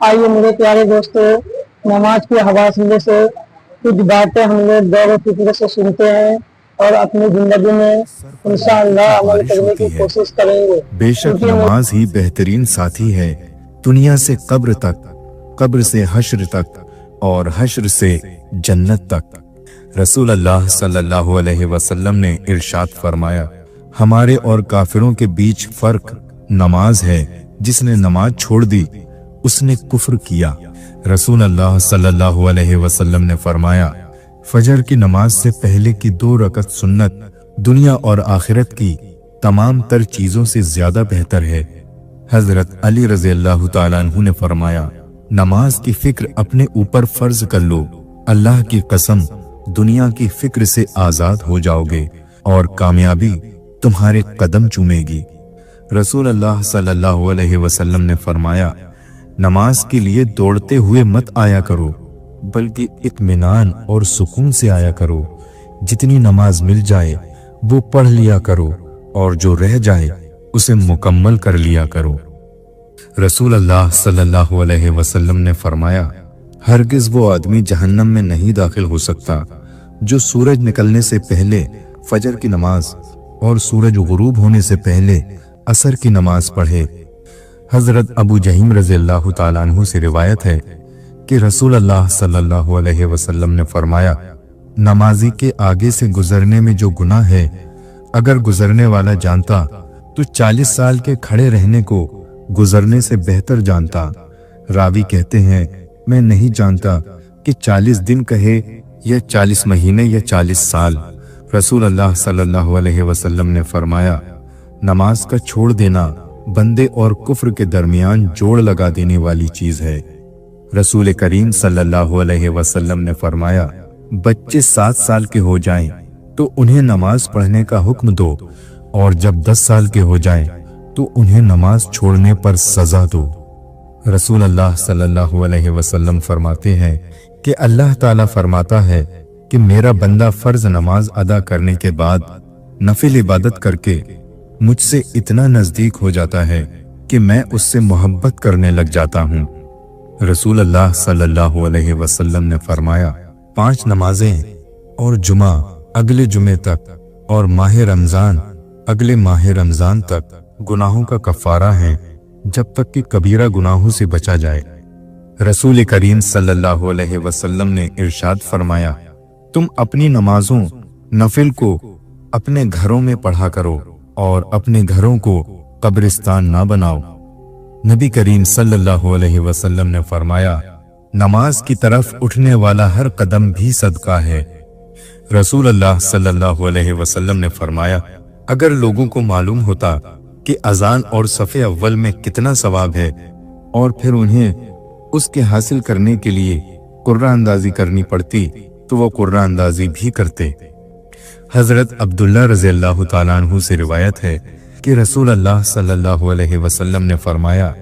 आइए मेरे प्यारे दोस्तों, नमाज के हवाले से कुछ बातें हम लोग गौर व फिक्र से सुनते हैं और अपनी जिंदगी में इंशाअल्लाह अमल करने की कोशिश करेंगे। बेशक नमाज ही बेहतरीन साथी है दुनिया से कब्र तक, कब्र से हश्र तक और हश्र से जन्नत तक। रसूल अल्लाह सल्लल्लाहु अलैहि वसल्लम ने इरशाद फरमाया, हमारे और काफिरों के बीच फर्क नमाज है, जिसने नमाज छोड़ दी उसने कुफ्र किया। रसूल अल्लाह सल्लल्लाहु अलैहि वसल्लम ने फरमाया, फजर की नमाज से पहले की 2 रकत सुन्नत दुनिया और आखिरत की तमाम तर चीजों से ज्यादा बेहतर है। हजरत अली रज़ी अल्लाह तआला अन्हु ने फरमाया, नमाज की फिक्र अपने ऊपर फर्ज कर लो, अल्लाह की कसम दुनिया की फिक्र से आजाद हो जाओगे और कामयाबी तुम्हारे कदम चूमेगी। रसूल अल्लाह सल्लल्लाहु अलैहि वसल्लम ने फरमाया, नमाज के लिए दौड़ते हुए मत आया करो, बल्कि इत्मीनान और सुकून से आया करो। जितनी नमाज मिल जाए वो पढ़ लिया करो और जो रह जाए उसे मुकम्मल कर लिया करो। रसूल अल्लाह सल्लल्लाहु अलैहि वसल्लम ने फरमाया, हरगिज वो आदमी जहन्नम में नहीं दाखिल हो सकता जो सूरज निकलने से पहले फजर की नमाज और सूरज गुरूब होने से पहले असर की नमाज पढ़े। हजरत अबू जहीम रज़ियल्लाहु ताला अन्हु से रिवायत है कि रसूल अल्लाह सल्लल्लाहु अलैहि वसल्लम ने फरमाया, नमाजी के आगे से गुजरने में जो गुनाह है, अगर गुजरने वाला जानता तो 40 साल के खड़े रहने को गुजरने से बेहतर जानता। रावी कहते हैं, मैं नहीं जानता कि 40 दिन कहे या 40 महीने या 40 साल। रसूल अल्लाह सल्लल्लाहु अलैहि वसल्लम ने फरमाया, नमाज का छोड़ देना बंदे और कुफ्र के दरमियान जोड़ लगा देने वाली चीज है। रसूल करीम सल्लल्लाहु अलैहि वसल्लम ने फरमाया, बच्चे 7 साल के हो जाएं तो उन्हें नमाज पढ़ने का हुक्म दो, और जब 10 साल के हो जाएं तो उन्हें नमाज छोड़ने पर सजा दो। रसूल अल्लाह सल्लल्लाहु अलैहि वसल्लम फरमाते हैं कि अल्लाह ताला फरमाता है कि मेरा बंदा फर्ज नमाज अदा करने के बाद नफिल इबादत करके मुझसे इतना नजदीक हो जाता है कि मैं उससे मोहब्बत करने लग जाता हूँ। रसूल अल्लाह सल्लल्लाहु अलैहि वसल्लम ने फरमाया, 5 नमाजें और जुमा अगले जुमे तक और माह रमजान अगले माह रमजान तक गुनाहों का कफारा है, जब तक कि कबीरा गुनाहों से बचा जाए। रसूल करीम सल्लल्लाहु अलैहि वसल्लम ने इरशाद फरमाया, तुम अपनी नमाजों नफिल को अपने घरों में पढ़ा करो और अपने घरों को कब्रिस्तान ना बनाओ। नबी करीम सल्लल्लाहु अलैहि वसल्लम ने फरमाया, नमाज की तरफ उठने वाला हर कदम भी सदका है। रसूल अल्लाह सल्लल्लाहु अलैहि वसल्लम ने फरमाया, अगर लोगों को मालूम होता कि अजान और सफ़े अव्वल में कितना सवाब है और फिर उन्हें उसके हासिल करने के लिए कुर्रा अंदाजी करनी पड़ती तो वो कुर्रा अंदाजी भी करते। हजरत अब्दुल्ला रज़ियल्लाहु ताला अन्हु से रिवायत है कि रसूल अल्लाह सल्लल्लाहु अलैहि वसल्लम ने फरमाया,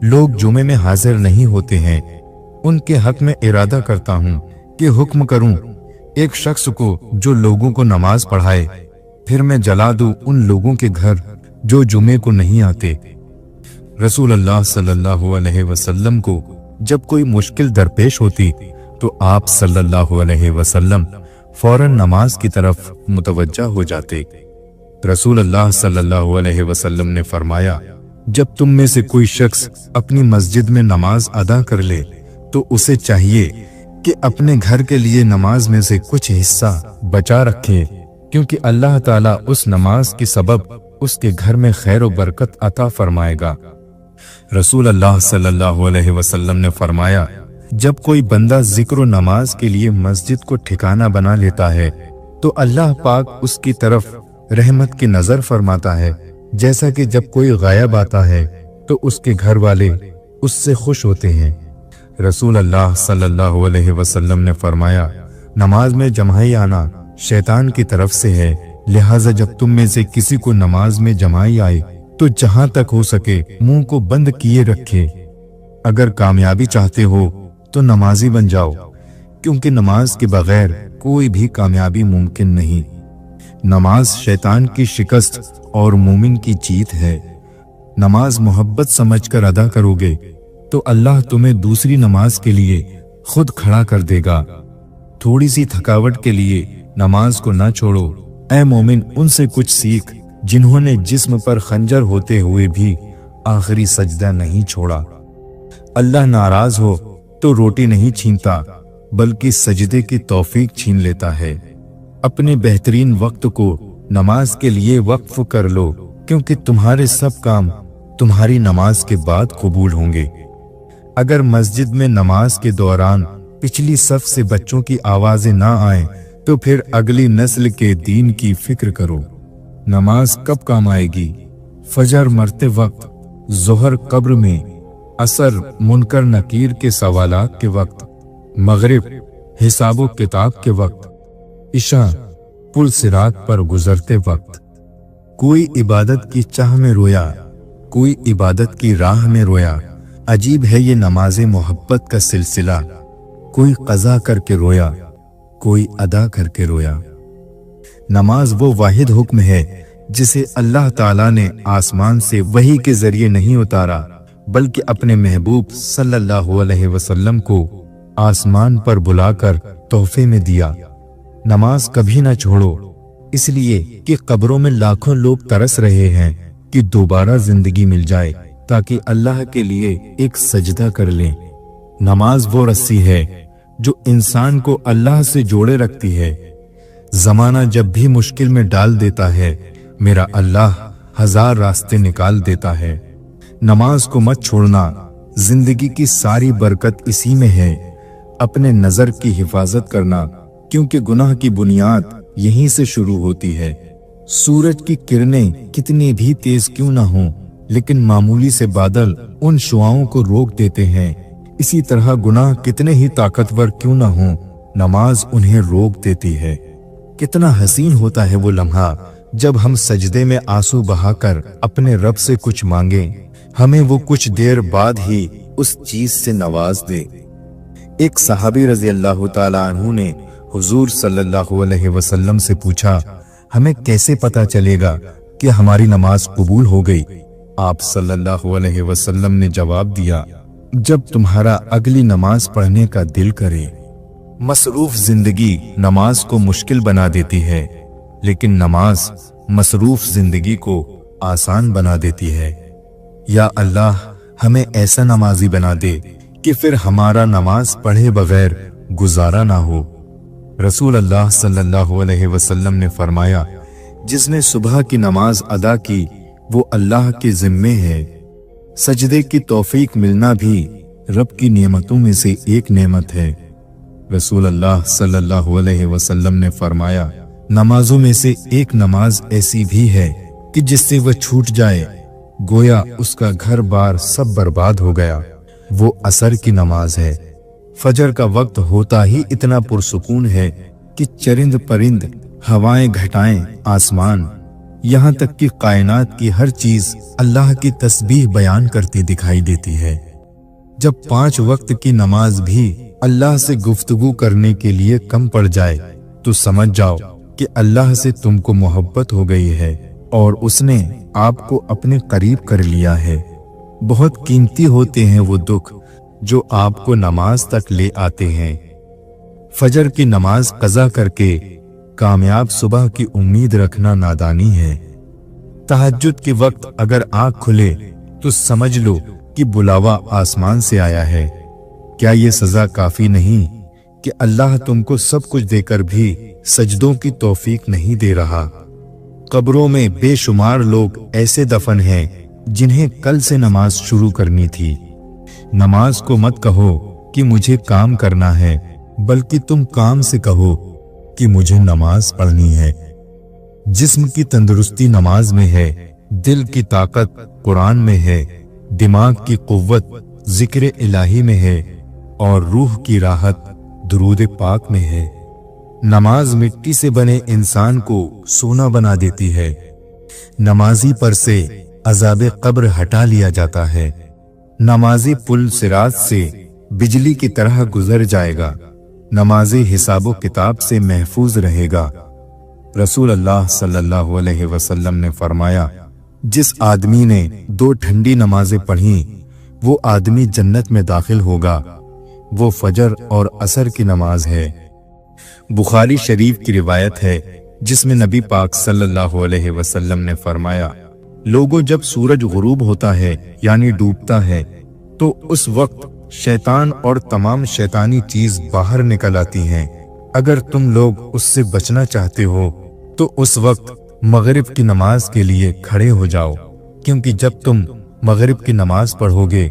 लोग जुमे में हाजिर नहीं होते हैं, उनके हक में इरादा करता हूँ कि हुक्म करूँ एक शख्स को जो लोगों को नमाज पढ़ाए, फिर मैं जला दूं उन लोगों के घर जो जुमे को नहीं आते। रसूल अल्लाह सल्लल्लाहु अलैहि वसल्लम को जब कोई मुश्किल दरपेश होती तो आप सल्लल्लाहु अलैहि वसल्लम फौरन नमाज की तरफ मुतवज्जा हो जाते। रसूल अल्लाह सल्लल्लाहु अलैहि वसल्लम ने फरमाया, जब तुम में से कोई शख्स अपनी मस्जिद में नमाज अदा कर ले तो उसे चाहिए कि अपने घर के लिए नमाज में से कुछ हिस्सा बचा रखे, क्योंकि अल्लाह ताला उस नमाज के सबब उसके घर में खैर और बरकत अता फरमाएगा। रसूल अल्लाह सल्लल्लाहु अलैहि वसल्लम ने फरमाया, जब कोई बंदा जिक्र और नमाज के लिए मस्जिद को ठिकाना बना लेता है तो अल्लाह पाक उसकी तरफ रहमत की नजर फरमाता है, जैसा कि जब कोई गायब आता है तो उसके घर वाले उससे खुश होते हैं। रसूल अल्लाह सल्लल्लाहु अलैहि वसल्लम ने फरमाया, नमाज में जमाई आना शैतान की तरफ से है, लिहाजा जब तुम में से किसी को नमाज में जमाई आए तो जहां तक हो सके मुंह को बंद किए रखे। अगर कामयाबी चाहते हो तो नमाजी बन जाओ, क्योंकि नमाज के बगैर कोई भी कामयाबी मुमकिन नहीं। नमाज शैतान की शिकस्त और मोमिन की जीत है। नमाज मोहब्बत समझकर अदा करोगे तो अल्लाह तुम्हें दूसरी नमाज के लिए खुद खड़ा कर देगा। थोड़ी सी थकावट के लिए नमाज को न छोड़ो। ऐ मोमिन, उनसे कुछ सीख जिन्होंने जिस्म पर खंजर होते हुए भी आखिरी सजदा नहीं छोड़ा। अल्लाह नाराज हो तो रोटी नहीं छीनता, बल्कि सजदे की तौफीक छीन लेता है। अपने बेहतरीन वक्त को नमाज के लिए वक्फ कर लो, क्योंकि तुम्हारे सब काम तुम्हारी नमाज के बाद कबूल होंगे। अगर मस्जिद में नमाज के दौरान पिछली सफ से बच्चों की आवाजें ना आए तो फिर अगली नस्ल के दीन की फिक्र करो। नमाज कब काम आएगी? फजर मरते वक्त, जोहर कब्र में, असर मुनकर नकीर के सवालात के वक्त, मगरिब हिसाबो किताब के वक्त, इशा पुल सिरात पर गुजरते वक्त। कोई इबादत की चाह में रोया, कोई इबादत की राह में रोया। अजीब है ये नमाज मोहब्बत का सिलसिला। कोई कज़ा करके रोया, कोई अदा करके रोया। नमाज वो वाहिद हुक्म है जिसे अल्लाह ताला ने आसमान से वही के जरिए नहीं उतारा, बल्कि अपने महबूब सल्लल्लाहु अलैहि वसल्लम को आसमान पर बुलाकर तोहफे में दिया। नमाज कभी ना छोड़ो, इसलिए कि कब्रों में लाखों लोग तरस रहे हैं कि दोबारा जिंदगी मिल जाए ताकि अल्लाह के लिए एक सजदा कर लें। नमाज वो रस्सी है जो इंसान को अल्लाह से जोड़े रखती है। जमाना जब भी मुश्किल में डाल देता है, मेरा अल्लाह हजार रास्ते निकाल देता है। नमाज को मत छोड़ना, जिंदगी की सारी बरकत इसी में है। अपने नजर की हिफाजत करना, क्योंकि गुनाह की बुनियाद यहीं से शुरू होती है। सूरज की किरणें कितनी भी तेज क्यों ना हों, लेकिन मामूली से बादल उन शुआओं को रोक देते हैं। इसी तरह गुनाह कितने ही ताकतवर क्यों ना हों, नमाज उन्हें रोक देती है। कितना हसीन होता है वो लम्हा जब हम सजदे में आंसू बहाकर अपने रब से कुछ मांगे, हमें वो कुछ देर बाद ही उस चीज से नवाज दे। एक सहाबी रजी अल्लाह ताला अन्हु ने हुजूर सल्लल्लाहु अलैहि वसल्लम से पूछा, हमें कैसे पता चलेगा कि हमारी नमाज कबूल हो गई? आप सल्लल्लाहु अलैहि वसल्लम ने जवाब दिया, जब तुम्हारा अगली नमाज पढ़ने का दिल करे। मसरूफ जिंदगी नमाज को मुश्किल बना देती है, लेकिन नमाज मसरूफ जिंदगी को आसान बना देती है। या अल्लाह, हमें ऐसा नमाजी बना दे कि फिर हमारा नमाज पढ़े बगैर गुजारा ना हो। रसूल अल्लाह सल्लल्लाहु अलैहि वसल्लम ने फरमाया, जिसने सुबह की नमाज अदा की वो अल्लाह के जिम्मे है। सजदे की तौफीक मिलना भी रब की नेमतों में से एक नेमत है। रसूल अल्लाह सल्लल्लाहु अलैहि वसल्लम ने फरमाया, नमाजों में से एक नमाज ऐसी भी है कि जिससे वह छूट जाए गोया उसका घर बार सब बर्बाद हो गया। वो असर की नमाज है। फजर का वक्त होता ही इतना पुरसुकून है कि चरिंद परिंद, हवाएं, घटाएं, आसमान, यहाँ तक कि कायनात की हर चीज अल्लाह की तस्बीह बयान करती दिखाई देती है। जब 5 वक्त की नमाज भी अल्लाह से गुफ्तगू करने के लिए कम पड़ जाए तो समझ जाओ कि अल्लाह से तुमको मोहब्बत हो गई है और उसने आपको अपने करीब कर लिया है। बहुत कीमती होते हैं वो दुख जो आपको नमाज तक ले आते हैं। फजर की नमाज कज़ा करके कामयाब सुबह की उम्मीद रखना नादानी है। तहज्जुद के वक्त अगर आँख खुले तो समझ लो कि बुलावा आसमान से आया है। क्या ये सजा काफी नहीं कि अल्लाह तुमको सब कुछ देकर भी सजदों की तौफीक नहीं दे रहा? कब्रों में बेशुमार लोग ऐसे दफन हैं जिन्हें कल से नमाज शुरू करनी थी। नमाज को मत कहो कि मुझे काम करना है, बल्कि तुम काम से कहो कि मुझे नमाज पढ़नी है। जिस्म की तंदुरुस्ती नमाज में है, दिल की ताकत कुरान में है, दिमाग की कुव्वत जिक्र इलाही में है और रूह की राहत दुरूद पाक में है। नमाज मिट्टी से बने इंसान को सोना बना देती है। नमाजी पर से अज़ाबे कब्र हटा लिया जाता है। नमाजी पुल सिरात से बिजली की तरह गुजर जाएगा। नमाजी हिसाबो किताब से महफूज रहेगा। रसूल अल्लाह सल्लल्लाहु अलैहि वसल्लम ने फरमाया, जिस आदमी ने 2 ठंडी नमाजें पढ़ी वो आदमी जन्नत में दाखिल होगा, वो फजर और असर की नमाज है। बुखारी शरीफ की रिवायत है जिसमें नबी पाक सल्लल्लाहु अलैहि वसल्लम ने फरमाया, लोगों जब सूरज गुरूब होता है यानी डूबता है तो उस वक्त शैतान और तमाम शैतानी चीज बाहर निकल आती हैं। अगर तुम लोग उससे बचना चाहते हो तो उस वक्त मगरिब की नमाज के लिए खड़े हो जाओ, क्योंकि जब तुम मगरिब की नमाज पढ़ोगे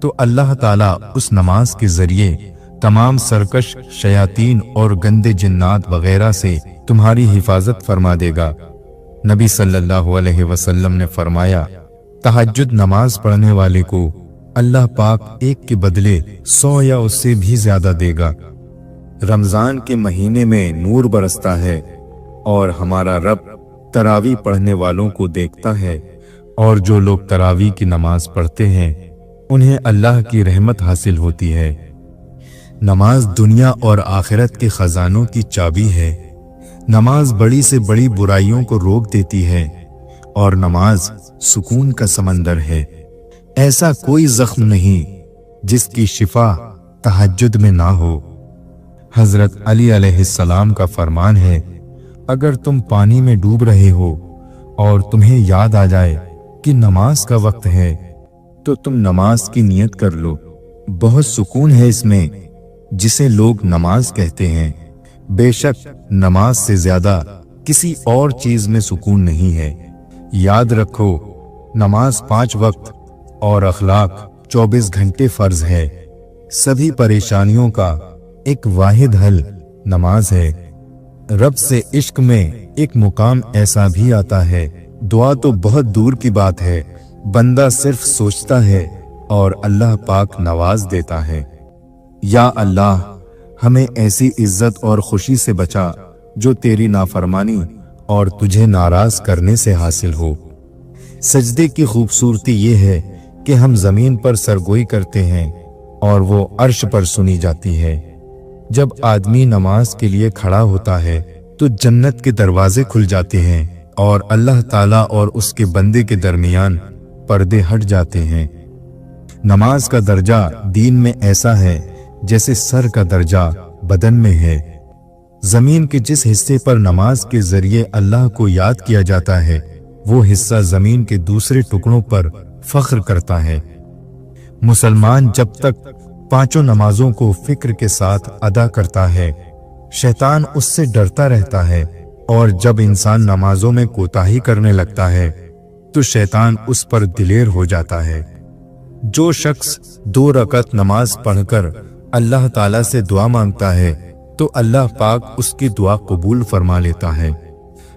तो अल्लाह ताला उस नमाज के जरिए तमाम सरकश शयातीन और गंदे जिन्नात वगैरह से तुम्हारी हिफाजत फरमा देगा। नबी सल्लल्लाहु अलैहि वसल्लम ने फरमाया, तहज्जुद नमाज पढ़ने वाले को अल्लाह पाक एक के बदले 100 या उससे भी ज्यादा देगा। रमजान के महीने में नूर बरसता है और हमारा रब तरावी पढ़ने वालों को देखता है, और जो लोग तरावी की नमाज पढ़ते हैं उन्हें अल्लाह की रहमत हासिल होती है। नमाज दुनिया और आखिरत के खजानों की चाबी है। नमाज बड़ी से बड़ी बुराइयों को रोक देती है और नमाज सुकून का समंदर है। ऐसा कोई जख्म नहीं जिसकी शिफा तहज्जुद में ना हो। हजरत अली अलैहिस्सलाम का फरमान है, अगर तुम पानी में डूब रहे हो और तुम्हें याद आ जाए कि नमाज का वक्त है तो तुम नमाज की नियत कर लो। बहुत सुकून है इसमें जिसे लोग नमाज कहते हैं। बेशक नमाज से ज्यादा किसी और चीज में सुकून नहीं है। याद रखो, नमाज 5 वक्त और अखलाक 24 घंटे फर्ज है। सभी परेशानियों का एक वाहिद हल नमाज है। रब से इश्क में एक मुकाम ऐसा भी आता है, दुआ तो बहुत दूर की बात है, बंदा सिर्फ सोचता है और अल्लाह पाक नवाज देता है। या अल्लाह, हमें ऐसी इज्जत और खुशी से बचा जो तेरी नाफरमानी और तुझे नाराज करने से हासिल हो। सजदे की खूबसूरती ये है कि हम जमीन पर सरगोई करते हैं और वो अर्श पर सुनी जाती है। जब आदमी नमाज के लिए खड़ा होता है तो जन्नत के दरवाजे खुल जाते हैं और अल्लाह ताला और उसके बंदे के दरमियान पर्दे हट जाते हैं। नमाज का दर्जा दीन में ऐसा है जैसे सर का दर्जा बदन में है। जमीन के जिस हिस्से पर नमाज के जरिए अल्लाह को याद किया जाता है वो हिस्सा जमीन के दूसरे टुकड़ों पर फख्र करता है। मुसलमान जब तक 5 नमाजों को फिक्र के साथ अदा करता है, शैतान उससे डरता रहता है, और जब इंसान नमाजों में कोताही करने लगता है तो शैतान उस पर दिलेर हो जाता है। जो शख्स 2 रकअत नमाज पढ़कर अल्लाह ताला से दुआ मांगता है तो अल्लाह पाक उसकी दुआ कबूल फरमा लेता है।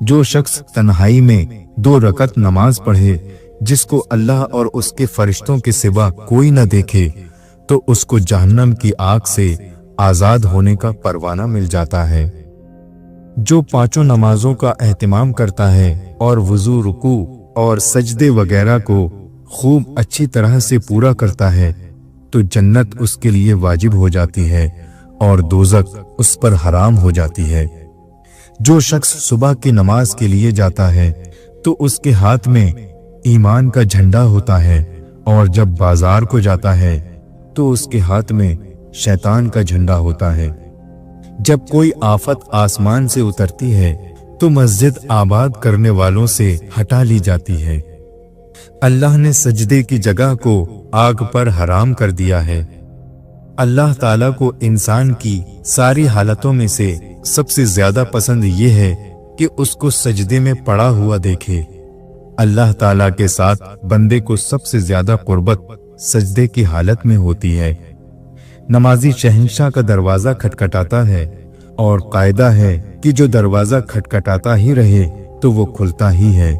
जो शख्स तन्हाई में 2 रकअत नमाज पढ़े जिसको अल्लाह और उसके फरिश्तों के सिवा कोई न देखे तो उसको जहन्नम की आग से आजाद होने का परवाना मिल जाता है। जो 5 नमाजों का एहतिमाम करता है और वुजू, रुकू और सजदे वगैरह को खूब अच्छी तरह से पूरा करता है तो जन्नत उसके लिए वाजिब हो जाती है और दोज़ख उस पर हराम हो जाती है। जो शख्स सुबह की नमाज के लिए जाता है तो उसके हाथ में ईमान का झंडा होता है, और जब बाजार को जाता है तो उसके हाथ में शैतान का झंडा होता है। जब कोई आफत आसमान से उतरती है तो मस्जिद आबाद करने वालों से हटा ली जाती है। अल्लाह ने सजदे की जगह को आग पर हराम कर दिया है। अल्लाह ताला को इंसान की सारी हालतों में से सबसे ज्यादा पसंद ये है कि उसको सजदे में पड़ा हुआ देखे। अल्लाह ताला के साथ बंदे को सबसे ज्यादा कुर्बत सजदे की हालत में होती है। नमाजी शहंशाह का दरवाजा खटखटाता है और कायदा है कि जो दरवाजा खटखटाता ही रहे तो वो खुलता ही है।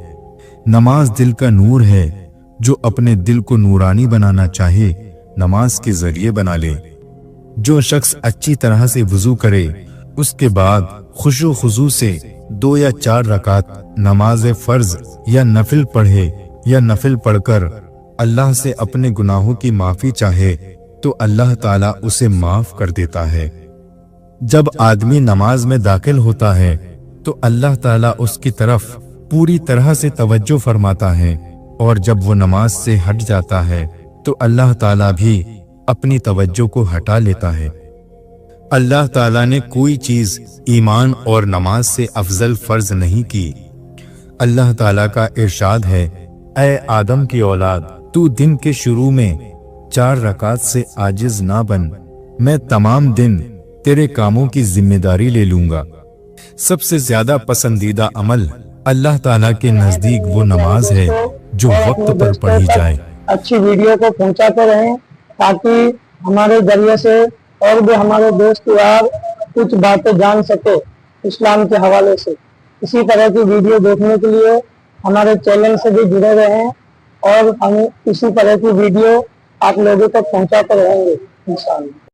नमाज दिल का नूर है, जो अपने दिल को नूरानी बनाना चाहे नमाज के जरिए बना ले। जो शख्स अच्छी तरह से वुजू करे उसके बाद खुशू खुजू से 2 या 4 रकात नमाज फर्ज या नफिल पढ़े या नफिल पढ़कर अल्लाह से अपने गुनाहों की माफी चाहे तो अल्लाह ताला उसे माफ कर देता है। जब आदमी नमाज में दाखिल होता है तो अल्लाह ताला उसकी तरफ पूरी तरह से तवज्जो फरमाता है, और जब वो नमाज से हट जाता है तो अल्लाह ताला भी अपनी तवज्जो को हटा लेता है। अल्लाह ताला ने कोई चीज ईमान और नमाज से अफजल फर्ज नहीं की। अल्लाह ताला का इरशाद है, ऐ आदम की औलाद, तू दिन के शुरू में 4 रकात से आजिज ना बन, मैं तमाम दिन तेरे कामों की जिम्मेदारी ले लूंगा। सबसे ज्यादा पसंदीदा अमल अल्लाह ताला के नजदीक वो नमाज है जो वक्त पर पढ़ी जाए। अच्छी वीडियो को पहुंचाते रहें ताकि हमारे जरिए से और भी हमारे दोस्त यार कुछ बातें जान सके इस्लाम के हवाले से। इसी तरह की वीडियो देखने के लिए हमारे चैनल से भी जुड़े रहें और हम इसी तरह की वीडियो आप लोगों तक पहुंचाते रहेंगे इंशाअल्लाह।